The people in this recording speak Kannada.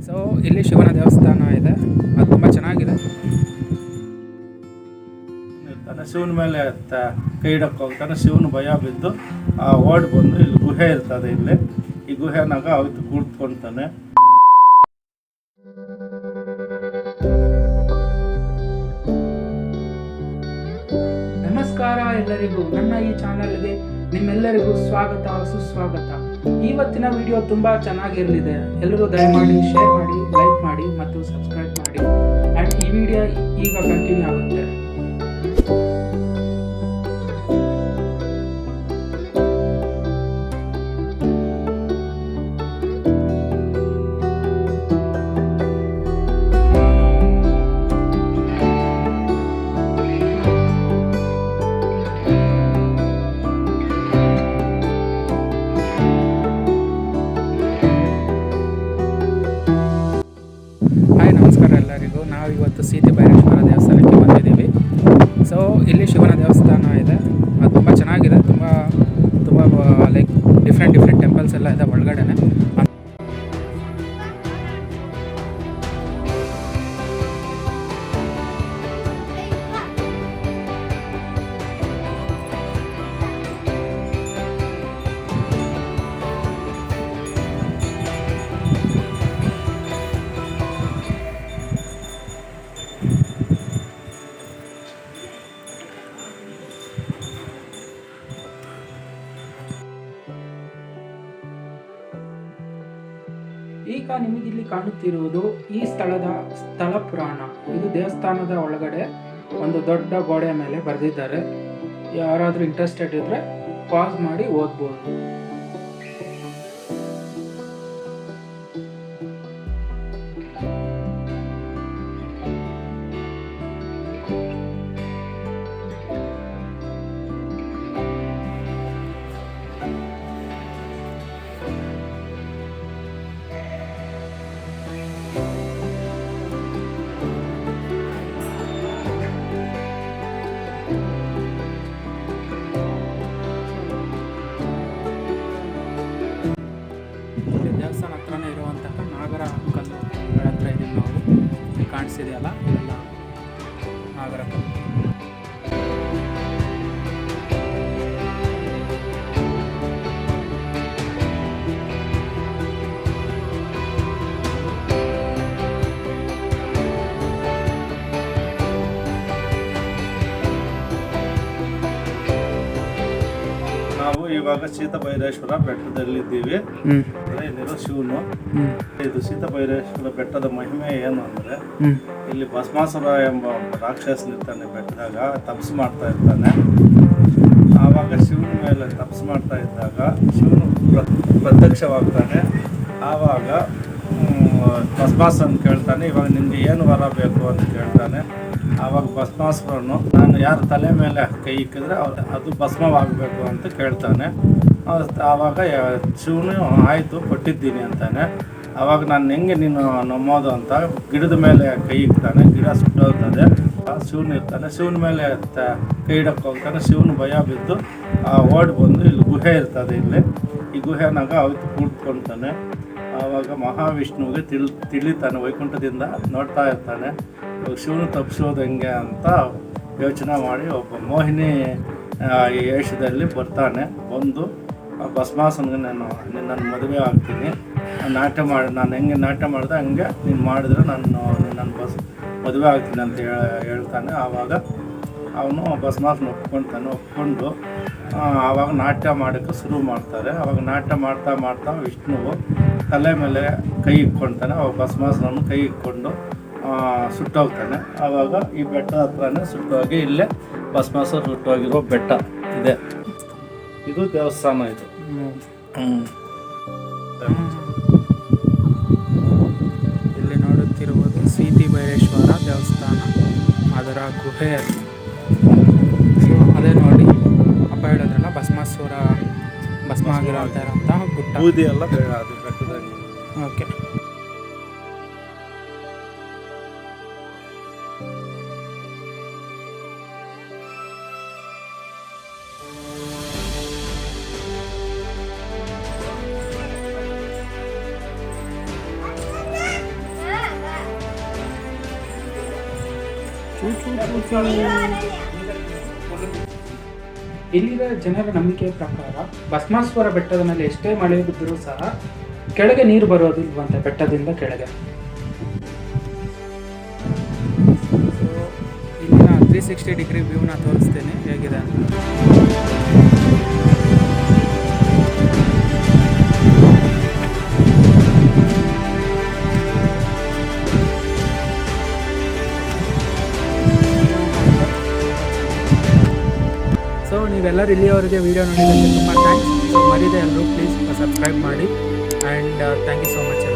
ಸೊ ಇಲ್ಲಿ ಶಿವನ ದೇವಸ್ಥಾನ ಇದೆ, ಅದು ತುಂಬ ಚೆನ್ನಾಗಿದೆ. ಶಿವನ ಮೇಲೆ ಕೈ ಇಡಕ್ಕೆ ಹೋಗ್ತಾನೆ. ಶಿವನ ಭಯ ಬಿದ್ದು ಓಡ್ ಬಂದು ಇಲ್ಲಿ ಗುಹೆ ಇರ್ತದೆ. ಇಲ್ಲಿ ಈ ಗುಹೆನಾಗ ಅವತ್ತು ಕೂತ್ಕೊಳ್ತಾನೆ. ನಮಸ್ಕಾರ ಎಲ್ಲರಿಗೂ, ನನ್ನ ಈ ಚಾನಲ್ಗೆ ನಿಮ್ಮೆಲ್ಲರಿಗೂ ಸ್ವಾಗತ, ಸುಸ್ವಾಗತ. ಇವತ್ತಿನ ವಿಡಿಯೋ ತುಂಬ ಚೆನ್ನಾಗಿರಲಿದೆ. ಎಲ್ಲರೂ ದಯಮಾಡಿ ಶೇರ್ ಮಾಡಿ, ಲೈಕ್ ಮಾಡಿ ಮತ್ತು ಸಬ್ಸ್ಕ್ರೈಬ್ ಮಾಡಿ. ಆ್ಯಂಡ್ ಈ ವಿಡಿಯೋ ಈಗ ಕಂಟಿನ್ಯೂ ಆಗುತ್ತೆ. ಹಾಯ್, ನಮಸ್ಕಾರ ಎಲ್ಲರಿಗೂ. ನಾವು ಇವತ್ತು ಸೀತೆ ಭೈರೇಶ್ವರ ದೇವಸ್ಥಾನಕ್ಕೆ ಬಂದಿದ್ದೀವಿ. ಸೊ ಇಲ್ಲಿ ಶಿವನ ದೇವಸ್ಥಾನ ಇದೆ, ಅದು ತುಂಬ ಚೆನ್ನಾಗಿದೆ. ತುಂಬ ಲೈಕ್ ಡಿಫ್ರೆಂಟ್ ಟೆಂಪಲ್ಸ್ ಎಲ್ಲ ಇದೆ ಒಳಗಡೆನೆ. ಈಗ ನಿಮಗಿಲ್ಲಿ ಕಾಣುತ್ತಿರುವುದು ಈ ಸ್ಥಳ ಪುರಾಣ. ಇದು ದೇವಸ್ಥಾನದ ಒಳಗಡೆ ಒಂದು ದೊಡ್ಡ ಗೋಡೆಯ ಮೇಲೆ ಬರೆದಿದ್ದಾರೆ. ಯಾರಾದರೂ ಇಂಟ್ರೆಸ್ಟೆಡ್ ಇದ್ದರೆ ಪಾಸ್ ಮಾಡಿ ಓದ್ಬೋದು. ದೇವಸ್ಥಾನ ಹತ್ರನೇ ಇರುವಂತಹ ನಾಗರ ಕಲ್ಲು ಹತ್ರ ಇದೀವಿ ನಾವು. ಕಾಣಿಸಿದೆಯಲ್ಲ, ಇದೆಲ್ಲ ನಾಗರ ಕಲ್ಲು. ನಾವು ಇವಾಗ ಸೀತಾಭೈರೇಶ್ವರ ಬೆಟ್ಟದಲ್ಲಿದ್ದೀವಿ. ಇಲ್ಲಿರೋ ಶಿವನು. ಇದು ಸೀತಾಭೈರೇಶ್ವರ ಬೆಟ್ಟದ ಮಹಿಮೆ ಏನು ಅಂದರೆ, ಇಲ್ಲಿ ಭಸ್ಮಾಸುರ ಎಂಬ ರಾಕ್ಷಸನಿರ್ತಾನೆ ಬೆಟ್ಟದಾಗ. ತಪಸ್ಸು ಮಾಡ್ತಾ ಇರ್ತಾನೆ. ಆವಾಗ ಶಿವನ ಮೇಲೆ ತಪಸ್ಸು ಮಾಡ್ತಾ ಇದ್ದಾಗ ಶಿವನು ಪ್ರತ್ಯಕ್ಷವಾಗ್ತಾನೆ. ಆವಾಗ ಭಸ್ಮಾಸುರನ್ ಕೇಳ್ತಾನೆ, ಇವಾಗ ನಿಮಗೆ ಏನು ವರ ಬೇಕು ಅಂತ ಕೇಳ್ತಾನೆ. ಆವಾಗ ಭಸ್ಮಾಸುರನು, ನಾನು ಯಾರ ತಲೆ ಮೇಲೆ ಕೈ ಇಕ್ಕಿದ್ರೆ ಅದು ಭಸ್ಮವಾಗಬೇಕು ಅಂತ ಕೇಳ್ತಾನೆ. ಆವಾಗ ಶಿವನು ಆಯಿತು, ಕೊಟ್ಟಿದ್ದೀನಿ ಅಂತಾನೆ. ಆವಾಗ ನಾನು ಹೆಂಗೆ ನೀನು ನಂಬೋದು ಅಂತ ಗಿಡದ ಮೇಲೆ ಕೈ ಇಕ್ತಾನೆ. ಗಿಡ ಸುಟ್ಟೋಗ್ತದೆ. ಶಿವನು ಇರ್ತಾನೆ. ಶಿವನ ಮೇಲೆ ಕೈ ಇಡಕ್ಕೆ ಹೋಗ್ತಾನೆ. ಶಿವನ ಭಯ ಬಿದ್ದು ಓಡ್ ಬಂದು ಇಲ್ಲಿ ಗುಹೆ ಇರ್ತದೆ. ಇಲ್ಲಿ ಈ ಗುಹೆನಾಗ ಅವತ್ತು ಕೂತ್ಕೊಳ್ತಾನೆ. ಆವಾಗ ಮಹಾವಿಷ್ಣುವಿಗೆ ತಿಳಿತಾನೆ. ವೈಕುಂಠದಿಂದ ನೋಡ್ತಾ ಇರ್ತಾನೆ. ಶಿವನು ತಪ್ಪಿಸೋದು ಹೆಂಗೆ ಅಂತ ಯೋಚನೆ ಮಾಡಿ ಒಬ್ಬ ಮೋಹಿನಿ ವೇಷದಲ್ಲಿ ಬರ್ತಾನೆ. ಬಂದು ಭಸ್ಮಾಸುರನಿಗೆ ನನ್ನ ಮದುವೆ ಆಗ್ತೀನಿ, ನಾನು ಹೆಂಗೆ ನಾಟ್ಯ ಮಾಡಿದೆ ಹಂಗೆ ನೀನು ಮಾಡಿದ್ರೆ ನನ್ನ ಮದುವೆ ಆಗ್ತೀನಿ ಅಂತ ಹೇಳ್ತಾನೆ. ಆವಾಗ ಅವನು ಭಸ್ಮಾಸುರನ ಒಪ್ಕೊಂಡು ಆವಾಗ ನಾಟ್ಯ ಮಾಡೋಕ್ಕೆ ಶುರು ಮಾಡ್ತಾರೆ. ಆವಾಗ ನಾಟ್ಯ ಮಾಡ್ತಾ ವಿಷ್ಣುವು ತಲೆ ಮೇಲೆ ಕೈ ಇಟ್ಕೊಳ್ತಾನೆ. ಅವಾಗ ಭಸ್ಮಾಸುರನು ಕೈ ಇಟ್ಕೊಂಡು ಸುಟ್ಟೋಗ್ತಾನೆ. ಆವಾಗ ಈ ಬೆಟ್ಟದ ಹತ್ರನೇ ಸುಟ್ಟೋಗಿ ಇಲ್ಲೇ ಭಸ್ಮಾಸುರ ಸುಟ್ಟೋಗಿರೋ ಬೆಟ್ಟ ಇದೆ. ಇದು ದೇವಸ್ಥಾನ. ಇದು ಇಲ್ಲಿ ನೋಡುತ್ತಿರುವುದು ಸೀತೆ ಭೈರೇಶ್ವರ ದೇವಸ್ಥಾನ, ಅದರ ಗುಹೆ. ಅದೇ ನೋಡಿ, ಅಪ್ಪ ಹೇಳಿದ್ರಲ್ಲ, ಭಸ್ಮ ಆಗಿರೋಂತಹ ಗುಡ್ಡ. ಬೂದಿ ಎಲ್ಲ ಅದು ಬೆಟ್ಟದಲ್ಲಿ. ಓಕೆ. ಇಲ್ಲಿನ ಜನರ ನಂಬಿಕೆಯ ಪ್ರಕಾರ ಭಸ್ಮಾಸುರ ಬೆಟ್ಟದ ಮೇಲೆ ಎಷ್ಟೇ ಮಳೆ ಬಿದ್ದರೂ ಸಹ ಕೆಳಗೆ ನೀರು ಬರೋದಿಲ್ವಂತೆ ಬೆಟ್ಟದಿಂದ ಕೆಳಗೆ. ಇಲ್ಲಿನ 360 ಡಿಗ್ರಿ ವ್ಯೂನ ತೋರಿಸ್ತೇನೆ ಹೇಗಿದೆ ಅಂತ. ಸೊ ನೀವೆಲ್ಲರೂ ಇಲ್ಲಿಯವರೆಗೆ ವೀಡಿಯೋ ನೋಡಿದ್ದಕ್ಕೆ ತುಂಬ ಥ್ಯಾಂಕ್ಸ್. ಸೊ ಮರಿದೆ ಎಲ್ಲರೂ ಪ್ಲೀಸ್ ಸಬ್ಸ್ಕ್ರೈಬ್ ಮಾಡಿ and thank you so much.